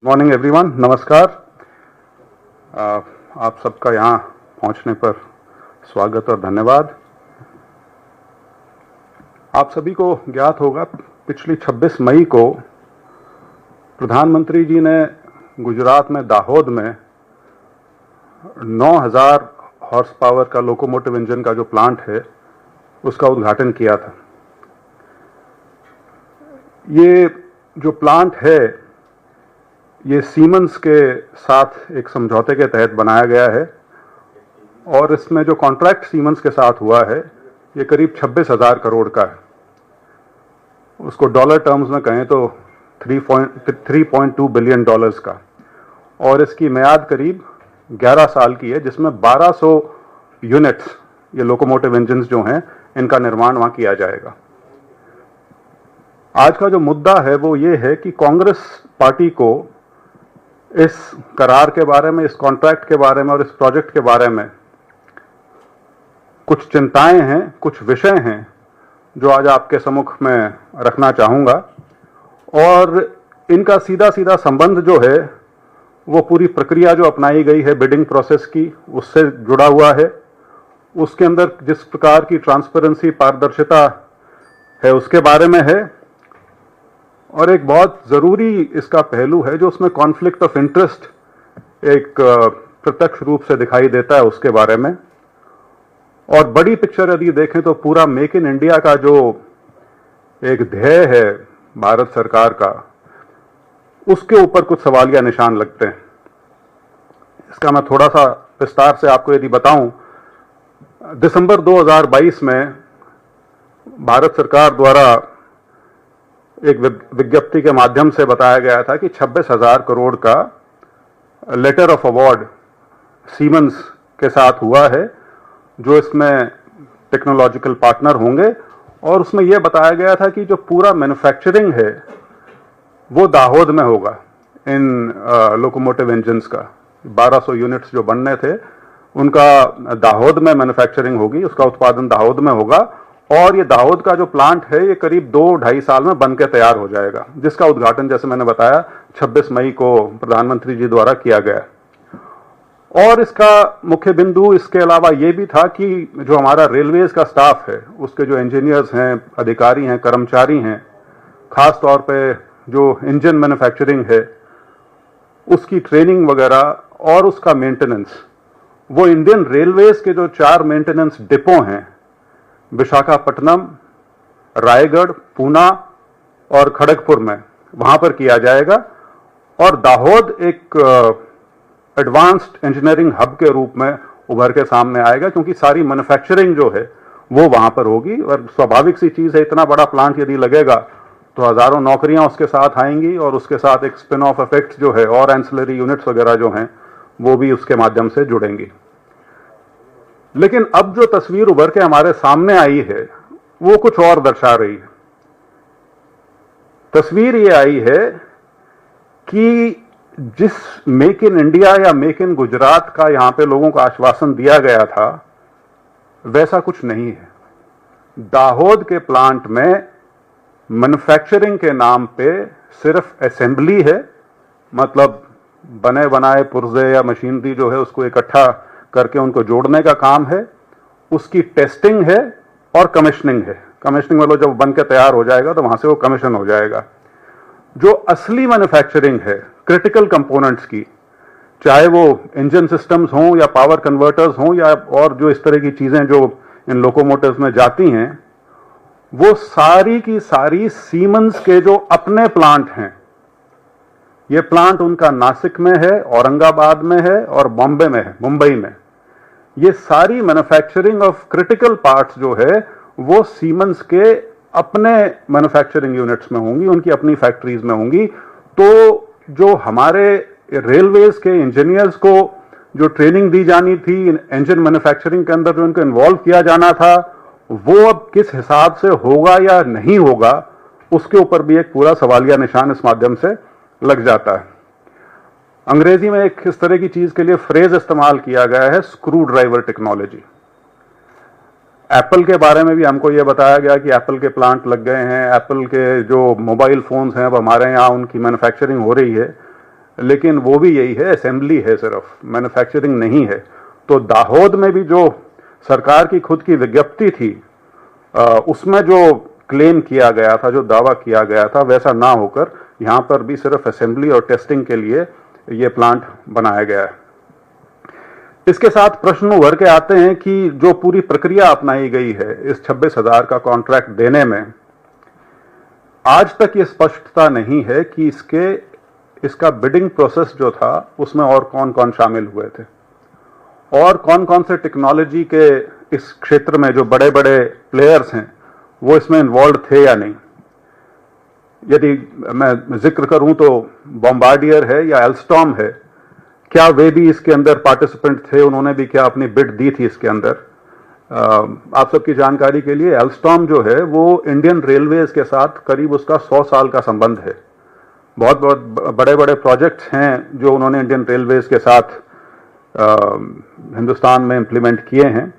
Morning everyone, नमस्कार। आप सबका यहाँ पहुँचने पर स्वागत और धन्यवाद। आप सभी को ज्ञात होगा, पिछली 26 मई को प्रधानमंत्री जी ने गुजरात में दाहोद में 9000 हॉर्स पावर का लोकोमोटिव इंजन का जो प्लांट है उसका उद्घाटन किया था। ये जो प्लांट है ये सीमेंस के साथ एक समझौते के तहत बनाया गया है और इसमें जो कॉन्ट्रैक्ट सीमेंस के साथ हुआ है ये करीब 26,000 करोड़ का है। उसको डॉलर टर्म्स में कहें तो 3.2 बिलियन डॉलर्स का, और इसकी म्याद करीब 11 साल की है, जिसमें 1200 यूनिट्स ये लोकोमोटिव इंजन्स जो हैं इनका निर्माण वहाँ किया जाएगा। आज का जो मुद्दा है वो ये है कि कांग्रेस पार्टी को इस करार के बारे में, इस कॉन्ट्रैक्ट के बारे में और इस प्रोजेक्ट के बारे में कुछ चिंताएं हैं, कुछ विषय हैं जो आज आपके सम्मुख में रखना चाहूँगा। और इनका सीधा सीधा संबंध जो है वो पूरी प्रक्रिया जो अपनाई गई है बिडिंग प्रोसेस की, उससे जुड़ा हुआ है। उसके अंदर जिस प्रकार की ट्रांसपेरेंसी, पारदर्शिता है उसके बारे में है, और एक बहुत ज़रूरी इसका पहलू है जो उसमें कॉन्फ्लिक्ट ऑफ इंटरेस्ट एक प्रत्यक्ष रूप से दिखाई देता है, उसके बारे में। और बड़ी पिक्चर यदि देखें तो पूरा मेक इन इंडिया का जो एक ध्येय है भारत सरकार का, उसके ऊपर कुछ सवालिया निशान लगते हैं। इसका मैं थोड़ा सा विस्तार से आपको यदि बताऊं, दिसंबर 2022 में भारत सरकार द्वारा एक विज्ञप्ति के माध्यम से बताया गया था कि 26,000 करोड़ का लेटर ऑफ अवार्ड सीमेंस के साथ हुआ है, जो इसमें टेक्नोलॉजिकल पार्टनर होंगे। और उसमें यह बताया गया था कि जो पूरा मैन्युफैक्चरिंग है वो दाहोद में होगा। इन लोकोमोटिव इंजन्स का 1200 यूनिट्स जो बनने थे उनका दाहोद में मैन्युफैक्चरिंग होगी, उसका उत्पादन दाहोद में होगा। और ये दाहोद का जो प्लांट है ये करीब 2-2.5 साल में बनकर तैयार हो जाएगा, जिसका उद्घाटन, जैसे मैंने बताया, 26 मई को प्रधानमंत्री जी द्वारा किया गया। और इसका मुख्य बिंदु इसके अलावा ये भी था कि जो हमारा रेलवेज का स्टाफ है, उसके जो इंजीनियर्स हैं, अधिकारी हैं, कर्मचारी हैं, खास तौर पे जो इंजन मैन्युफैक्चरिंग है उसकी ट्रेनिंग वगैरह और उसका मेंटेनेंस, वो इंडियन रेलवेज के जो 4 मेंटेनेंस डिपो हैं, विशाखापट्टनम, रायगढ़, पूना और खड़गपुर में, वहां पर किया जाएगा। और दाहोद एक एडवांस्ड इंजीनियरिंग हब के रूप में उभर के सामने आएगा, क्योंकि सारी मैन्युफैक्चरिंग जो है वो वहां पर होगी। और स्वाभाविक सी चीज है, इतना बड़ा प्लांट यदि लगेगा तो हजारों नौकरियां उसके साथ आएंगी, और उसके साथ एक स्पिन ऑफ इफेक्ट जो है और एंसिलरी यूनिट्स वगैरह जो हैं वो भी उसके माध्यम से जुड़ेंगी। लेकिन अब जो तस्वीर उभर के हमारे सामने आई है वो कुछ और दर्शा रही है। तस्वीर ये आई है कि जिस मेक इन इंडिया या मेक इन गुजरात का यहां पे लोगों को आश्वासन दिया गया था, वैसा कुछ नहीं है। दाहोद के प्लांट में मैन्युफैक्चरिंग के नाम पे सिर्फ असेंबली है, मतलब बने बनाए पुर्जे या मशीनरी जो है उसको इकट्ठा करके उनको जोड़ने का काम है। उसकी टेस्टिंग है और कमीशनिंग है। कमीशनिंग मतलब जब बन के तैयार हो जाएगा तो वहां से वो कमीशन हो जाएगा। जो असली मैन्युफैक्चरिंग है क्रिटिकल कंपोनेंट्स की, चाहे वो इंजन सिस्टम्स हों या पावर कन्वर्टर्स हों या और जो इस तरह की चीजें जो इन लोकोमोटिव्स में जाती हैं, वो सारी की सारी सीमेंस के जो अपने प्लांट हैं। ये प्लांट उनका नासिक में है, औरंगाबाद में है और बॉम्बे में है, मुंबई में। ये सारी मैन्युफैक्चरिंग ऑफ क्रिटिकल पार्ट्स जो है वो सीमेंस के अपने मैन्युफैक्चरिंग यूनिट्स में होंगी, उनकी अपनी फैक्ट्रीज में होंगी। तो जो हमारे रेलवेज के इंजीनियर्स को जो ट्रेनिंग दी जानी थी इंजन मैन्युफैक्चरिंग के अंदर, जो उनको इन्वॉल्व किया जाना था, वो अब किस हिसाब से होगा या नहीं होगा, उसके ऊपर भी एक पूरा सवालिया निशान इस माध्यम से लग जाता है। अंग्रेजी में एक इस तरह की चीज के लिए फ्रेज इस्तेमाल किया गया है, स्क्रू ड्राइवर टेक्नोलॉजी। एप्पल के बारे में भी हमको यह बताया गया कि एप्पल के प्लांट लग गए हैं, एप्पल के जो मोबाइल फोन्स हैं अब हमारे यहाँ उनकी मैन्युफैक्चरिंग हो रही है। लेकिन वो भी यही है, असेंबली है, सिर्फ मैन्युफैक्चरिंग नहीं है। तो दाहोद में भी जो सरकार की खुद की विज्ञप्ति थी, उसमें जो क्लेम किया गया था, जो दावा किया गया था, वैसा ना होकर यहां पर भी सिर्फ असेंबली और टेस्टिंग के लिए ये प्लांट बनाया गया है। इसके साथ प्रश्न उभर के आते हैं कि जो पूरी प्रक्रिया अपनाई गई है इस 26,000 का कॉन्ट्रैक्ट देने में, आज तक ये स्पष्टता नहीं है कि इसका बिडिंग प्रोसेस जो था उसमें और कौन कौन शामिल हुए थे और कौन कौन से टेक्नोलॉजी के इस क्षेत्र में जो बड़े बड़े प्लेयर्स हैं वो इसमें इन्वॉल्व थे या नहीं। यदि मैं जिक्र करूं तो बॉम्बार्डियर है या एल्स्टॉम है, क्या वे भी इसके अंदर पार्टिसिपेंट थे, उन्होंने भी क्या अपनी बिड दी थी इसके अंदर। आप सबकी जानकारी के लिए एल्स्टॉम जो है वो इंडियन रेलवेज के साथ करीब उसका 100 साल का संबंध है। बहुत बहुत बड़े बड़े प्रोजेक्ट्स हैं जो उन्होंने इंडियन रेलवेज के साथ हिंदुस्तान में इंप्लीमेंट किए हैं।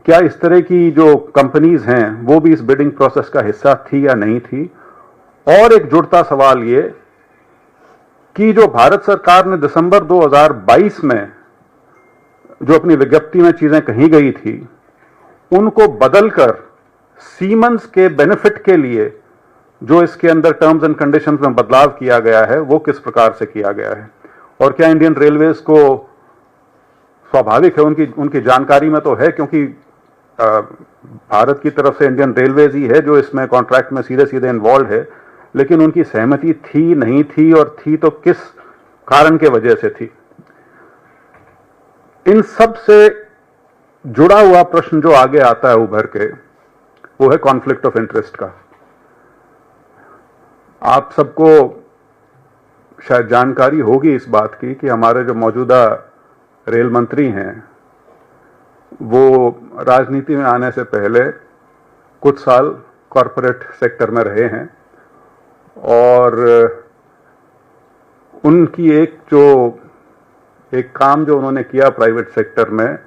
क्या इस तरह की जो कंपनीज हैं वो भी इस बिडिंग प्रोसेस का हिस्सा थी या नहीं थी। और एक जुड़ता सवाल ये कि जो भारत सरकार ने दिसंबर 2022 में जो अपनी विज्ञप्ति में चीजें कही गई थी उनको बदलकर सीमेंस के बेनिफिट के लिए जो इसके अंदर टर्म्स एंड कंडीशंस में बदलाव किया गया है वो किस प्रकार से किया गया है। और क्या इंडियन रेलवेज को, स्वाभाविक है उनकी जानकारी में तो है क्योंकि भारत की तरफ से इंडियन रेलवेज ही है जो इसमें कॉन्ट्रैक्ट में सीधे सीधे इन्वॉल्व है, लेकिन उनकी सहमति थी नहीं थी और थी तो किस कारण के वजह से थी। इन सब से जुड़ा हुआ प्रश्न जो आगे आता है उभर के वो है कॉन्फ्लिक्ट ऑफ इंटरेस्ट का। आप सबको शायद जानकारी होगी इस बात की कि हमारे जो मौजूदा रेल मंत्री हैं वो राजनीति में आने से पहले कुछ साल कॉरपोरेट सेक्टर में रहे हैं और उनकी एक काम जो उन्होंने किया प्राइवेट सेक्टर में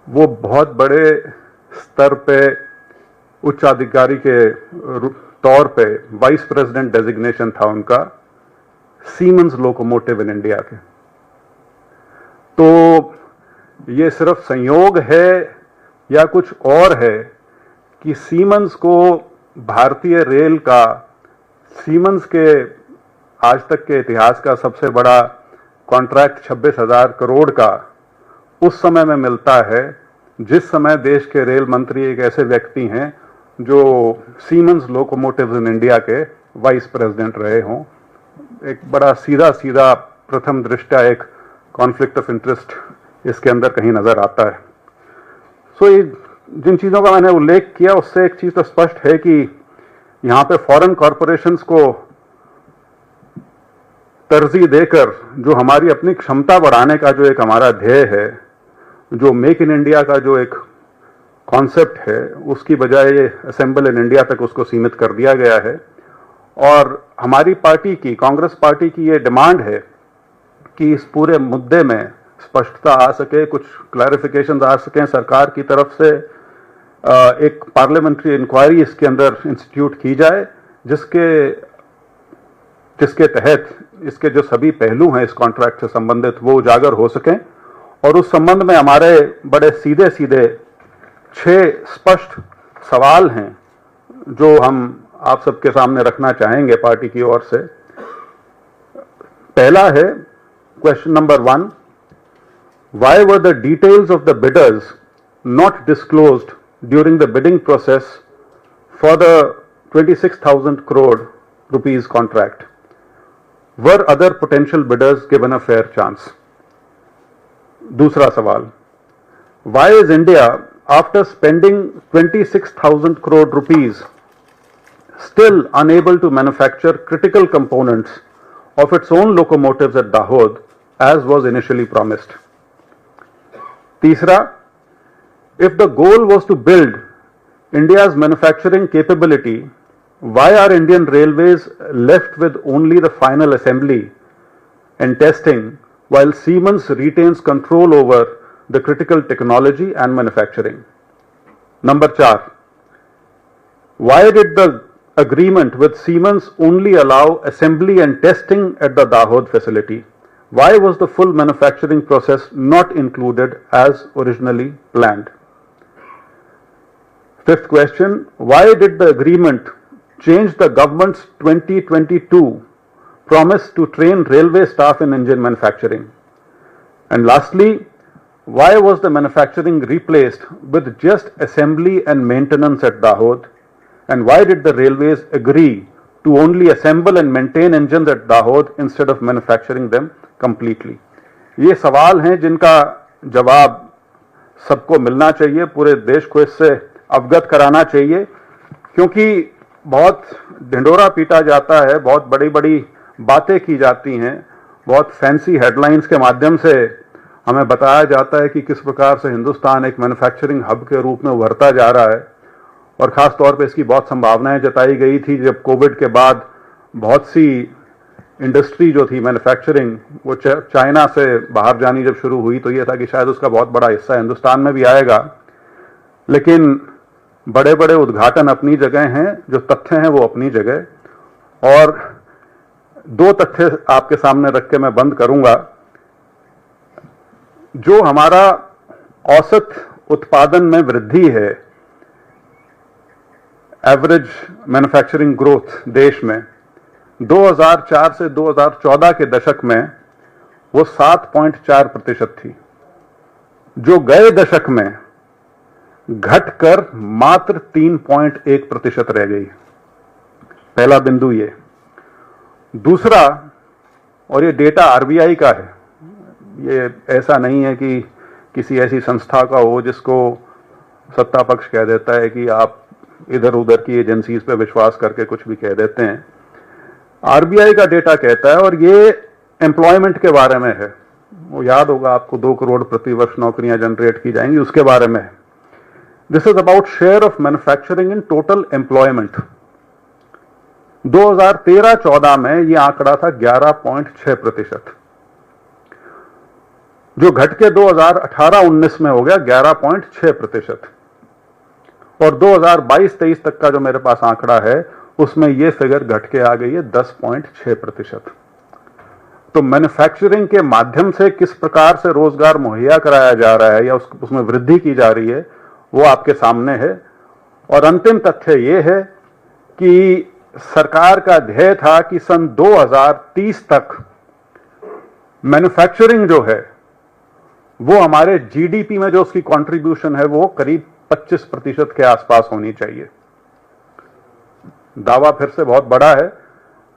वो बहुत बड़े स्तर पे उच्च अधिकारी के तौर पे वाइस प्रेसिडेंट डेजिग्नेशन था उनका सीमेंस लोकोमोटिव इन इंडिया के। तो ये सिर्फ संयोग है या कुछ और है कि सीमेंस को भारतीय रेल का, सीमेंस के आज तक के इतिहास का सबसे बड़ा कॉन्ट्रैक्ट 26,000 करोड़ का उस समय में मिलता है जिस समय देश के रेल मंत्री एक ऐसे व्यक्ति हैं जो सीमेंस लोकोमोटिव्स इन इंडिया के वाइस प्रेसिडेंट रहे हों। एक बड़ा सीधा सीधा प्रथम दृष्टया एक कॉन्फ्लिक्ट ऑफ इंटरेस्ट इसके अंदर कहीं नजर आता है। सो ये जिन चीजों का मैंने उल्लेख किया उससे एक चीज तो स्पष्ट है कि यहां पे फॉरेन कॉरपोरेशंस को तरजीह देकर जो हमारी अपनी क्षमता बढ़ाने का जो एक हमारा ध्येय है, जो मेक इन इंडिया का जो एक कॉन्सेप्ट है, उसकी बजाय असेंबल इन इंडिया तक उसको सीमित कर दिया गया है। और हमारी पार्टी की, कांग्रेस पार्टी की ये डिमांड है कि इस पूरे मुद्दे में स्पष्टता आ सके, कुछ क्लैरिफिकेशन आ सकें सरकार की तरफ से। एक पार्लियामेंट्री इंक्वायरी इसके अंदर इंस्टीट्यूट की जाए जिसके तहत इसके जो सभी पहलू हैं इस कॉन्ट्रैक्ट से संबंधित वो उजागर हो सकें। और उस संबंध में हमारे बड़े सीधे सीधे 6 स्पष्ट सवाल हैं जो हम आप सबके सामने रखना चाहेंगे पार्टी की ओर से। पहला है question number 1, why were the details of the bidders not disclosed during the bidding process for the 26,000 crore rupees contract? Were other potential bidders given a fair chance? दूसरा सवाल, why is India, after spending 26,000 crore rupees, still unable to manufacture critical components of its own locomotives at Dahod as was initially promised? तीसरा, if the goal was to build India's manufacturing capability, why are Indian Railways left with only the final assembly and testing while Siemens retains control over the critical technology and manufacturing? Number 4, why did the agreement with Siemens only allow assembly and testing at the Dahod facility? Why was the full manufacturing process not included as originally planned? Fifth question, why did the agreement change the government's 2022 promise to train railway staff in engine manufacturing? And lastly, why was the manufacturing replaced with just assembly and maintenance at Dahod? And why did the railways agree to only assemble and maintain engines at Dahod instead of manufacturing them completely? ये सवाल हैं जिनका जवाब सबको मिलना चाहिए, पूरे देश को इससे अवगत कराना चाहिए, क्योंकि बहुत ढिंडोरा पीटा जाता है, बहुत बड़ी बड़ी बातें की जाती हैं, बहुत फैंसी हेडलाइंस के माध्यम से हमें बताया जाता है कि किस प्रकार से हिंदुस्तान एक मैन्युफैक्चरिंग हब के रूप में उभरता जा रहा है, और ख़ास तौर पे इसकी बहुत संभावनाएं जताई गई थी जब कोविड के बाद बहुत सी इंडस्ट्री जो थी मैन्युफैक्चरिंग वो चाइना से बाहर जानी जब शुरू हुई तो ये था कि शायद उसका बहुत बड़ा हिस्सा हिंदुस्तान में भी आएगा। लेकिन बड़े बड़े उद्घाटन अपनी जगह हैं, जो तथ्य हैं वो अपनी जगह, और दो तथ्य आपके सामने रख के मैं बंद करूंगा। जो हमारा औसत उत्पादन में वृद्धि है, एवरेज मैन्युफैक्चरिंग ग्रोथ देश में 2004 से 2014 के दशक में वो 7.4% थी, जो गए दशक में घटकर मात्र 3.1% रह गई। पहला बिंदु ये। दूसरा, और ये डेटा आरबीआई का है, ये ऐसा नहीं है कि किसी ऐसी संस्था का हो जिसको सत्ता पक्ष कह देता है कि आप इधर उधर की एजेंसीज पे विश्वास करके कुछ भी कह देते हैं। आरबीआई का डेटा कहता है, और ये एम्प्लॉयमेंट के बारे में है, वो याद होगा आपको, 2 करोड़ प्रतिवर्ष नौकरियां जनरेट की जाएंगी, उसके बारे में है। This is about share of manufacturing in total employment. 2013-14 में ये आंकड़ा था 11.6%, जो घट के 2018-19 में हो गया 11.6%, और 2022-23 तक का जो मेरे पास आंकड़ा है उसमें यह फिगर घट के आ गई है 10.6%। तो मैन्युफैक्चरिंग के माध्यम से किस प्रकार से रोजगार मुहैया कराया जा रहा है या उसमें वृद्धि की जा रही है वो आपके सामने है। और अंतिम तथ्य यह है कि सरकार का ध्येय था कि सन 2030 तक मैन्युफैक्चरिंग जो है वो हमारे जीडीपी में जो उसकी कंट्रीब्यूशन है वो करीब 25% के आसपास होनी चाहिए। दावा फिर से बहुत बड़ा है,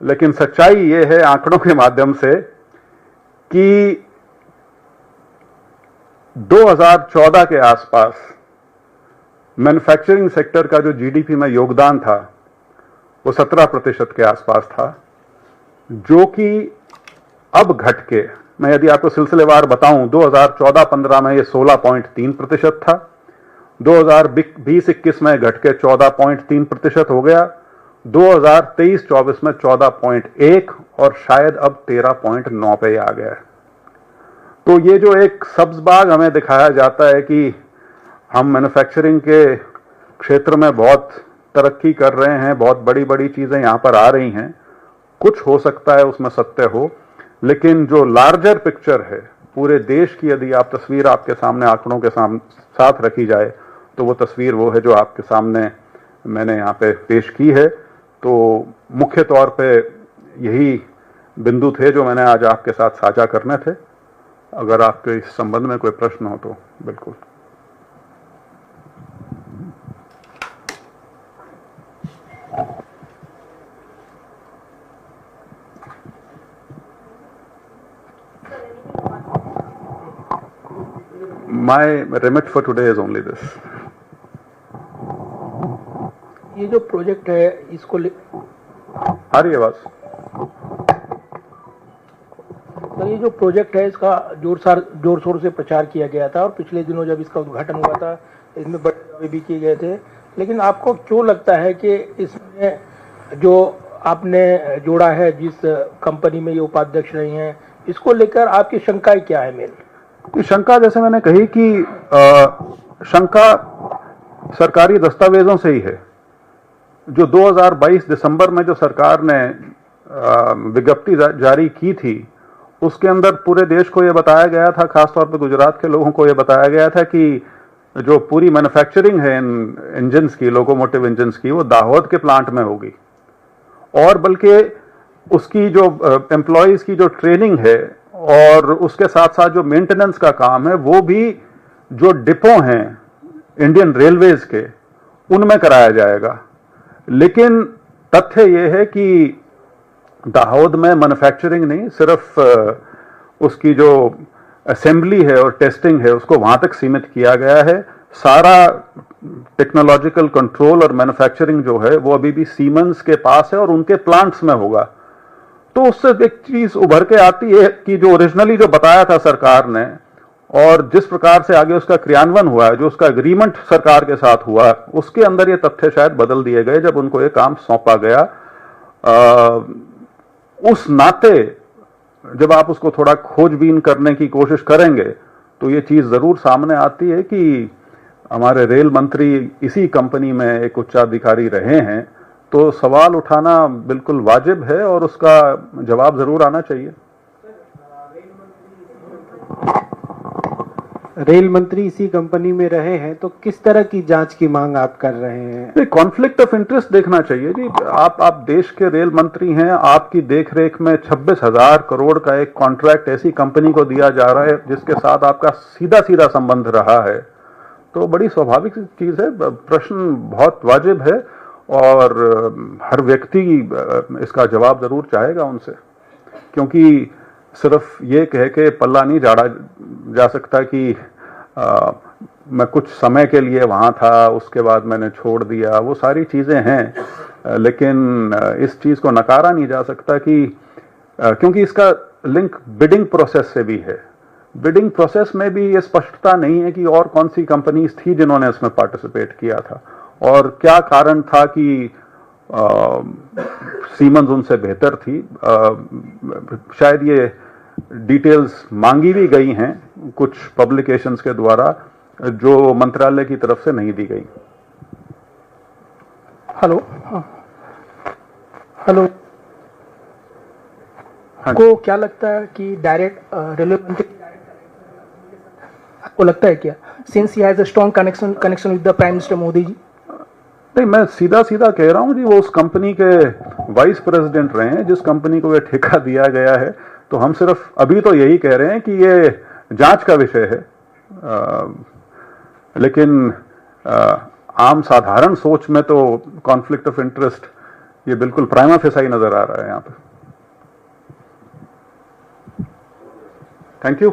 लेकिन सच्चाई यह है आंकड़ों के माध्यम से कि 2014 के आसपास मैन्युफैक्चरिंग सेक्टर का जो जीडीपी में योगदान था वो 17% के आसपास था, जो कि अब घट के, मैं यदि आपको सिलसिलेवार बताऊं, 2014-15 में ये 16.3% था, 2020-21 में घट के 14.3% हो गया, 2023-24 में 14.1 और शायद अब 13.9 पे आ गया है। तो ये जो एक सब्ज बाग हमें दिखाया जाता है कि हम मैन्युफैक्चरिंग के क्षेत्र में बहुत तरक्की कर रहे हैं, बहुत बड़ी बड़ी चीजें यहां पर आ रही हैं, कुछ हो सकता है उसमें सत्य हो, लेकिन जो लार्जर पिक्चर है पूरे देश की, यदि आप तस्वीर आपके सामने आंकड़ों के साथ रखी जाए तो वो तस्वीर वो है जो आपके सामने मैंने यहाँ पे पेश की है। तो मुख्य तौर पे यही बिंदु थे जो मैंने आज आपके साथ साझा करने थे। अगर आपके इस संबंध में कोई प्रश्न हो तो बिल्कुल। My remit for today is only this. ये जो प्रोजेक्ट है इसको आ रही आवाज? सर, ये जो प्रोजेक्ट है इसका जोर शोर से प्रचार किया गया था और पिछले दिनों जब इसका उद्घाटन हुआ था इसमें बड़े दावे भी किए गए थे, लेकिन आपको क्यों लगता है कि इसमें जो आपने जोड़ा है, जिस कंपनी में ये उपाध्यक्ष रही हैं, इसको लेकर आपकी शंकाएं क्या है? मेन शंका, जैसे मैंने कही कि शंका सरकारी दस्तावेजों से ही है। जो 2022 दिसंबर में जो सरकार ने विज्ञप्ति जारी की थी, उसके अंदर पूरे देश को यह बताया गया था, खासतौर पर गुजरात के लोगों को यह बताया गया था कि जो पूरी मैन्युफैक्चरिंग है इन इंजन्स की, लोकोमोटिव इंजन्स की, वो दाहोद के प्लांट में होगी। और बल्कि उसकी जो एम्प्लॉयज की जो ट्रेनिंग है और उसके साथ साथ जो मेंटेनेंस का काम है, वो भी जो डिपो हैं इंडियन रेलवेज के, उनमें कराया जाएगा। लेकिन तथ्य यह है कि दाहोद में मैन्युफैक्चरिंग नहीं, सिर्फ उसकी जो असेंबली है और टेस्टिंग है उसको वहां तक सीमित किया गया है। सारा टेक्नोलॉजिकल कंट्रोल और मैन्युफैक्चरिंग जो है वो अभी भी सीमेंस के पास है और उनके प्लांट्स में होगा। तो उससे एक चीज उभर के आती है कि जो ओरिजिनली जो बताया था सरकार ने और जिस प्रकार से आगे उसका क्रियान्वयन हुआ है, जो उसका एग्रीमेंट सरकार के साथ हुआ, उसके अंदर ये तथ्य शायद बदल दिए गए जब उनको ये काम सौंपा गया। उस नाते जब आप उसको थोड़ा खोजबीन करने की कोशिश करेंगे तो ये चीज जरूर सामने आती है कि हमारे रेल मंत्री इसी कंपनी में एक उच्चाधिकारी रहे हैं। तो सवाल उठाना बिल्कुल वाजिब है और उसका जवाब जरूर आना चाहिए। रेल मंत्री इसी कंपनी में रहे हैं, तो किस तरह की जांच की मांग आप कर रहे हैं? कॉन्फ्लिक्ट ऑफ इंटरेस्ट देखना चाहिए जी। आप देश के रेल मंत्री हैं, आपकी देखरेख में 26,000 करोड़ का एक कॉन्ट्रैक्ट ऐसी कंपनी को दिया जा रहा है जिसके साथ आपका सीधा सीधा संबंध रहा है, तो बड़ी स्वाभाविक चीज है। प्रश्न बहुत वाजिब है और हर व्यक्ति इसका जवाब जरूर चाहेगा उनसे, क्योंकि सिर्फ ये कह के पल्ला नहीं झाड़ा जा सकता कि मैं कुछ समय के लिए वहां था, उसके बाद मैंने छोड़ दिया। वो सारी चीजें हैं, लेकिन इस चीज को नकारा नहीं जा सकता कि क्योंकि इसका लिंक बिडिंग प्रोसेस से भी है। बिडिंग प्रोसेस में भी ये स्पष्टता नहीं है कि और कौन सी कंपनीज थी जिन्होंने इसमें पार्टिसिपेट किया था और क्या कारण था कि सीमेंस उनसे बेहतर थी। शायद ये डिटेल्स मांगी भी गई हैं कुछ पब्लिकेशंस के द्वारा जो मंत्रालय की तरफ से नहीं दी गई। हेलो, हेलो, आपको क्या लगता है कि डायरेक्ट रेलवे मंत्री आपको लगता है क्या, since he has a strong connection with the prime minister Modi ji? नहीं, मैं सीधा सीधा कह रहा हूं जी, वो उस कंपनी के वाइस प्रेसिडेंट रहे हैं जिस कंपनी को ये ठेका दिया गया है। तो हम सिर्फ अभी तो यही कह रहे हैं कि ये जांच का विषय है, लेकिन आम साधारण सोच में तो कॉन्फ्लिक्ट ऑफ इंटरेस्ट ये बिल्कुल प्राइमा फेसाई नजर आ रहा है यहाँ पे। Thank you.